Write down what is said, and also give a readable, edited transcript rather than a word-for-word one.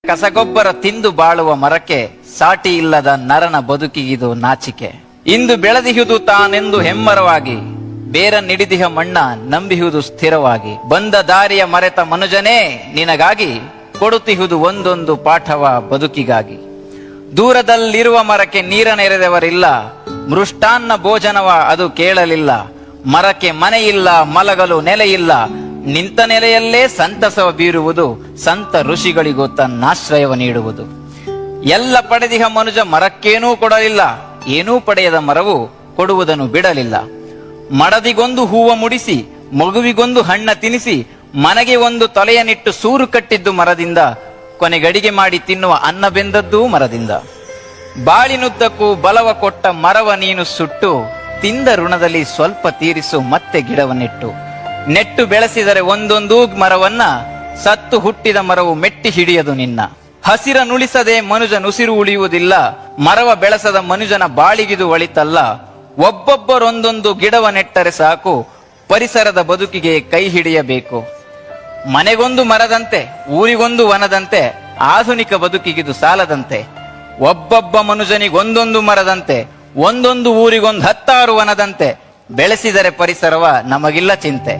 ಕಸಗೊಬ್ಬರ ತಿಂದು ಬಾಳುವ ಮರಕ್ಕೆ ಸಾಟಿ ಇಲ್ಲದ ನರನ ಬದುಕಿಗಿದು ನಾಚಿಕೆ. ಇಂದು ಬೆಳೆದಿಹುದು ತಾನೆಂದು ಹೆಮ್ಮರವಾಗಿ, ಬೇರ ನಿಡಿದಿಹ ಮಣ್ಣ ನಂಬಿಹುದು ಸ್ಥಿರವಾಗಿ. ಬಂದ ದಾರಿಯ ಮರೆತ ಮನುಜನೇ ನಿನಗಾಗಿ, ಕೊಡುತ್ತಿಹುದು ಒಂದೊಂದು ಪಾಠವ ಬದುಕಿಗಾಗಿ. ದೂರದಲ್ಲಿರುವ ಮರಕ್ಕೆ ನೀರ ನೆರೆದವರಿಲ್ಲ, ಮೃಷ್ಟಾನ್ನ ಭೋಜನವ ಅದು ಕೇಳಲಿಲ್ಲ. ಮರಕ್ಕೆ ಮನೆಯಿಲ್ಲ, ಮಲಗಲು ನೆಲೆಯಿಲ್ಲ, ನಿಂತ ನೆಲೆಯಲ್ಲೇ ಸಂತಸವ ಬೀರುವುದು ಸಂತ ಋಷಿಗಳಿಗೂ ತನ್ನಾಶ್ರಯವ ನೀಡುವುದು. ಎಲ್ಲ ಪಡೆದಿಹ ಮನುಜ ಮರಕ್ಕೇನೂ ಕೊಡಲಿಲ್ಲ, ಏನೂ ಪಡೆಯದ ಮರವು ಕೊಡುವುದನ್ನು ಬಿಡಲಿಲ್ಲ. ಮಡದಿಗೊಂದು ಹೂವ ಮುಡಿಸಿ, ಮಗುವಿಗೊಂದು ಹಣ್ಣ ತಿನಿಸಿ, ಮನೆಗೆ ಒಂದು ತೊಲೆಯನ್ನಿಟ್ಟು ಸೂರು ಕಟ್ಟಿದ್ದು ಮರದಿಂದ, ಕೊನೆಗಡಿಗೆ ಮಾಡಿ ತಿನ್ನುವ ಅನ್ನ ಬೆಂದದ್ದೂ ಮರದಿಂದ. ಬಾಳಿನುದ್ದಕ್ಕೂ ಬಲವ ಕೊಟ್ಟ ಮರವ ನೀನು ಸುಟ್ಟು, ತಿಂದ ಋಣದಲ್ಲಿ ಸ್ವಲ್ಪ ತೀರಿಸು ಮತ್ತೆ ಗಿಡವನ್ನಿಟ್ಟು. ನೆಟ್ಟು ಬೆಳೆಸಿದರೆ ಒಂದೊಂದೂ ಮರವನ್ನ, ಸತ್ತು ಹುಟ್ಟಿದ ಮರವು ಮೆಟ್ಟಿ ಹಿಡಿಯದು ನಿನ್ನ. ಹಸಿರ ನುಳಿಸದೆ ಮನುಜನುಸಿರು ಉಳಿಯುವುದಿಲ್ಲ, ಮರವ ಬೆಳೆಸದ ಮನುಜನ ಬಾಳಿಗಿದು ಒಳಿತಲ್ಲ. ಒಬ್ಬೊಬ್ಬರೊಂದೊಂದು ಗಿಡವ ನೆಟ್ಟರೆ ಸಾಕು, ಪರಿಸರದ ಬದುಕಿಗೆ ಕೈ ಹಿಡಿಯಬೇಕು. ಮನೆಗೊಂದು ಮರದಂತೆ, ಊರಿಗೊಂದು ವನದಂತೆ, ಆಧುನಿಕ ಬದುಕಿಗಿದು ಸಾಲದಂತೆ. ಒಬ್ಬೊಬ್ಬ ಮನುಜನಿಗೊಂದೊಂದು ಮರದಂತೆ, ಒಂದೊಂದು ಊರಿಗೊಂದು 10 ವನದಂತೆ. ಬೆಳೆಸಿದರೆ ಪರಿಸರವ ನಮಗಿಲ್ಲ ಚಿಂತೆ.